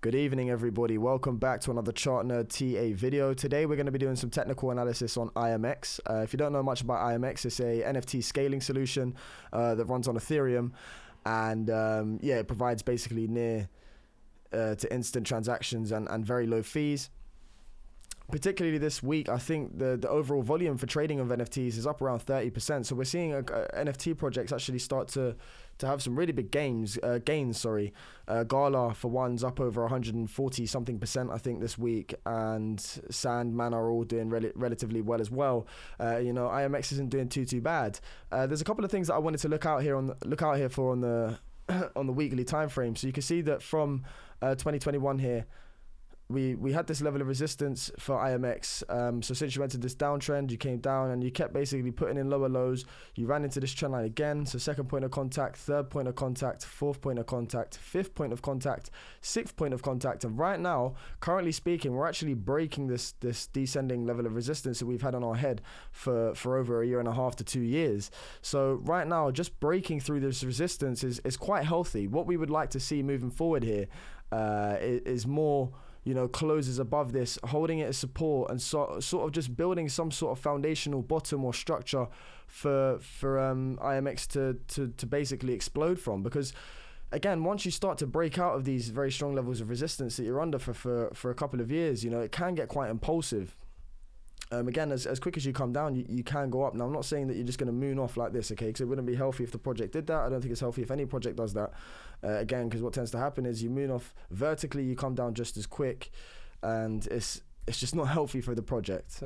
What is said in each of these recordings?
Good evening, everybody. Welcome back to another Chart Nerd TA video. Today we're going to be doing some technical analysis on IMX. If you don't know much about IMX, it's a NFT scaling solution that runs on Ethereum, and it provides basically near to instant transactions and very low fees. Particularly this week, I think the overall volume for trading of NFTs is up around 30%. So we're seeing NFT projects actually start to have some really big gains. Gala, for one's up over 140 something percent, I think, this week, and Sandman are all doing relatively well as well. IMX isn't doing too bad. There's a couple of things that I wanted to look out here for on the on the weekly time frame. So you can see that from 2021 here, we had this level of resistance for IMX. So since you entered this downtrend, you came down and you kept basically putting in lower lows. You ran into this trend line again. So second point of contact, third point of contact, fourth point of contact, fifth point of contact, sixth point of contact. And right now, currently speaking, we're actually breaking this descending level of resistance that we've had on our head for over 1.5 years to 2 years. So right now, just breaking through this resistance is quite healthy. What we would like to see moving forward here is more, closes above this, holding it as support, and sort of just building some sort of foundational bottom or structure for IMX to basically explode from. Because again, once you start to break out of these very strong levels of resistance that you're under for a couple of years, it can get quite impulsive. Again, as quick as you come down, you can go up. Now, I'm not saying that you're just going to moon off like this, okay? Because it wouldn't be healthy if the project did that. I don't think it's healthy if any project does that. Again, because what tends to happen is you moon off vertically, you come down just as quick, and it's just not healthy for the project.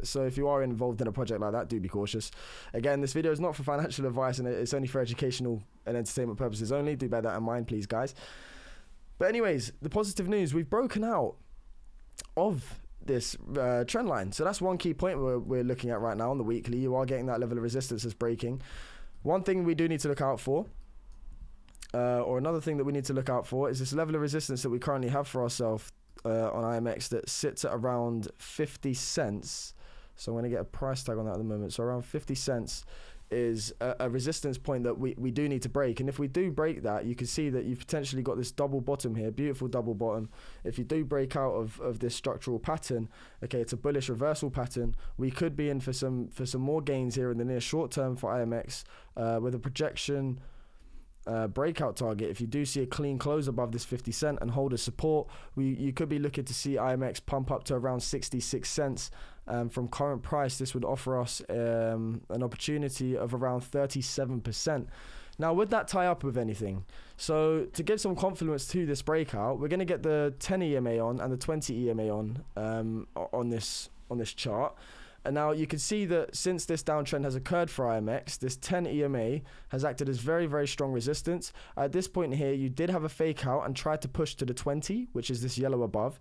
So if you are involved in a project like that, do be cautious. Again, this video is not for financial advice, and it's only for educational and entertainment purposes only. Do bear that in mind, please, guys. But anyways, the positive news, we've broken out of this trend line. So that's one key point we're looking at right now on the weekly. You are getting that level of resistance that's breaking. One thing we do need to look out for, or another thing that we need to look out for, is this level of resistance that we currently have for ourselves on IMX that sits at around 50 cents. So I'm going to get a price tag on that at the moment. So around 50 cents is a resistance point that we do need to break. And if we do break that, you can see that you've potentially got this double bottom here, beautiful double bottom. If you do break out of this structural pattern, okay, it's a bullish reversal pattern, we could be in for some more gains here in the near short term for IMX with a projection breakout target. If you do see a clean close above this 50 cent and hold a support, you could be looking to see IMX pump up to around 66 cents. From current price, this would offer us an opportunity of around 37%. Now, would that tie up with anything? So to give some confluence to this breakout, we're going to get the 10 EMA on and the 20 EMA on this chart. And now you can see that since this downtrend has occurred for IMX, this 10 EMA has acted as very, very strong resistance. At this point here, you did have a fake out and tried to push to the 20, which is this yellow above.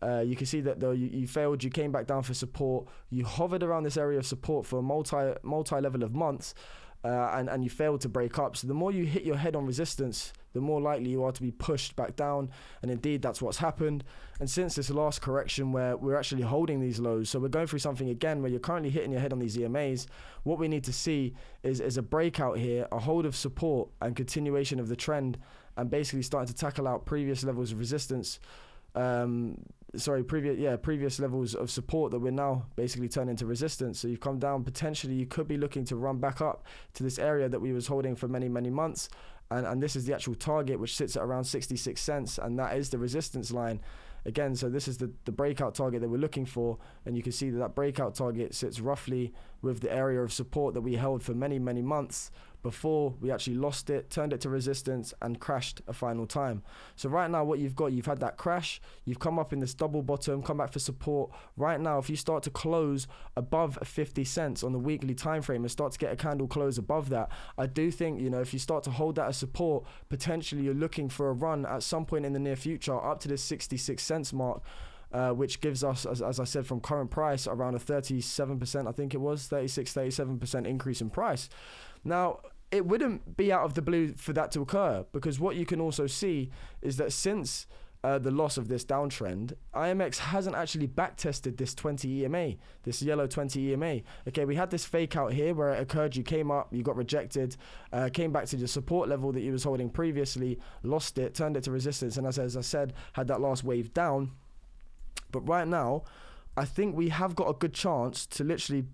You can see that though you failed, you came back down for support. You hovered around this area of support for a multi-level of months, and you failed to break up. So the more you hit your head on resistance, the more likely you are to be pushed back down. And indeed, that's what's happened. And since this last correction where we're actually holding these lows, so we're going through something again where you're currently hitting your head on these EMAs, what we need to see is a breakout here, a hold of support and continuation of the trend, and basically starting to tackle out previous levels of resistance. Previous levels of support that we're now basically turning into resistance. So you've come down, potentially you could be looking to run back up to this area that we was holding for many months, and this is the actual target, which sits at around 66 cents, and that is the resistance line again. So this is the breakout target that we're looking for, and you can see that breakout target sits roughly with the area of support that we held for many months before we actually lost it, turned it to resistance, and crashed a final time. So right now what you've had that crash, you've come up in this double bottom, come back for support. Right now, if you start to close above 50 cents on the weekly time frame and start to get a candle close above that, I do think, if you start to hold that as support, potentially you're looking for a run at some point in the near future up to this 66 cents mark, which gives us, as I said, from current price, around a 37%, I think it was 37% increase in price. Now, it wouldn't be out of the blue for that to occur, because what you can also see is that since the loss of this downtrend, IMX hasn't actually backtested this 20 EMA, this yellow 20 EMA. Okay, we had this fake out here where it occurred, you came up, you got rejected, came back to the support level that you was holding previously, lost it, turned it to resistance, and as I said, had that last wave down. But right now, I think we have got a good chance to literally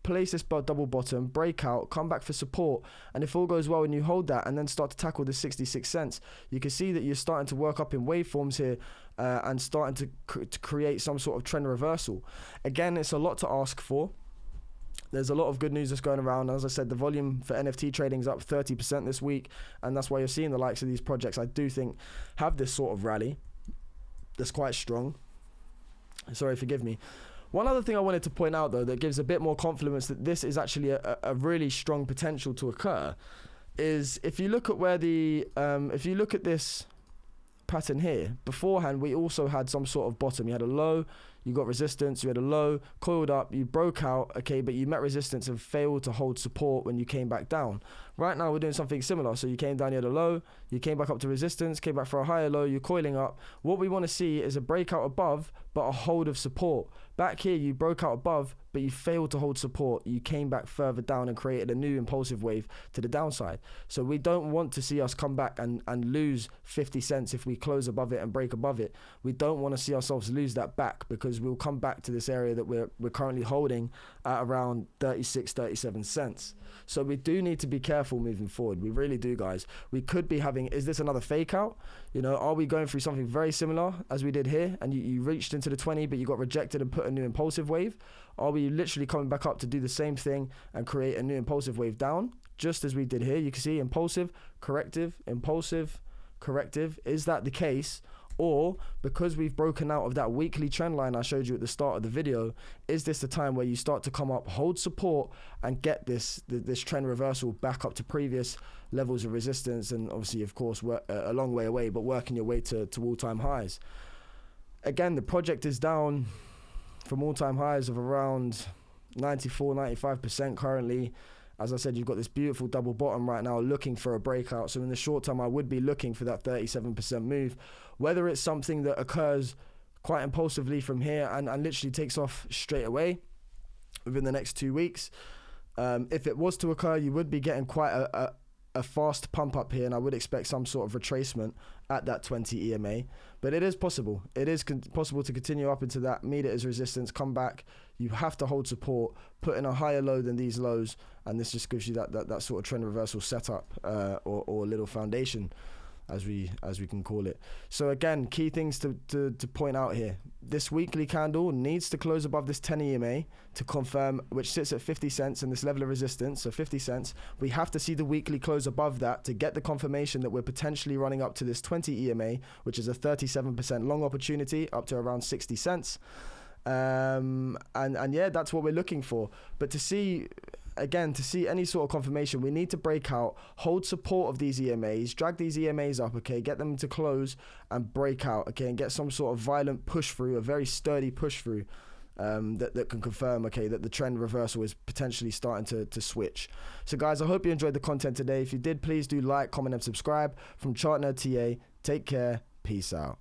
place this double bottom, break out, come back for support, and if all goes well and you hold that and then start to tackle the 66 cents, you can see that you're starting to work up in waveforms here and starting to create some sort of trend reversal. Again, it's a lot to ask for. There's a lot of good news that's going around. As I said, the volume for NFT trading is up 30% this week, and that's why you're seeing the likes of these projects, I do think, have this sort of rally that's quite strong. Sorry, forgive me. One other thing I wanted to point out, though, that gives a bit more confidence that this is actually a really strong potential to occur, is if you look at where the, if you look at this pattern here, beforehand, we also had some sort of bottom. You had a low, you got resistance, you had a low, coiled up, you broke out, okay, but you met resistance and failed to hold support when you came back down. Right now, we're doing something similar. So you came down, you had a low, you came back up to resistance, came back for a higher low, you're coiling up. What we want to see is a breakout above, but a hold of support. Back here, you broke out above, but you failed to hold support. You came back further down and created a new impulsive wave to the downside. So we don't want to see us come back and lose 50 cents if we close above it and break above it. We don't want to see ourselves lose that back, because we'll come back to this area that we're currently holding at around 36, 37 cents. So we do need to be careful moving forward. We really do, guys. We could be having, is this another fake out? You know, are we going through something very similar as we did here, and you reached into the 20 but you got rejected and put a new impulsive wave? Are we literally coming back up to do the same thing and create a new impulsive wave down, just as we did here? You can see impulsive, corrective, impulsive, corrective. Is that the case? Or because we've broken out of that weekly trend line I showed you at the start of the video, is this the time where you start to come up, hold support, and get this trend reversal back up to previous levels of resistance, and obviously, of course, a long way away, but working your way to all-time highs? Again, the project is down from all-time highs of around 94, 95% currently. As I said, you've got this beautiful double bottom right now looking for a breakout. So in the short term, I would be looking for that 37% move. Whether it's something that occurs quite impulsively from here and literally takes off straight away within the next 2 weeks. If it was to occur, you would be getting quite a fast pump up here, and I would expect some sort of retracement at that 20 EMA. But it is possible. It is possible to continue up into that, meet it as resistance, come back. You have to hold support, put in a higher low than these lows, and this just gives you that sort of trend reversal setup or little foundation, as we can call it. So again, key things to point out here. This weekly candle needs to close above this 10 EMA to confirm, which sits at 50 cents and this level of resistance, so 50 cents. We have to see the weekly close above that to get the confirmation that we're potentially running up to this 20 EMA, which is a 37% long opportunity up to around 60 cents. And yeah, that's what we're looking for. But to see any sort of confirmation, we need to break out, hold support of these EMAs, drag these EMAs up, okay, get them to close and break out, okay, and get some sort of violent push through, a very sturdy push through that can confirm, okay, that the trend reversal is potentially starting to switch. So guys, I hope you enjoyed the content today. If you did, please do like, comment and subscribe. From Chart Nerd TA, take care, peace out.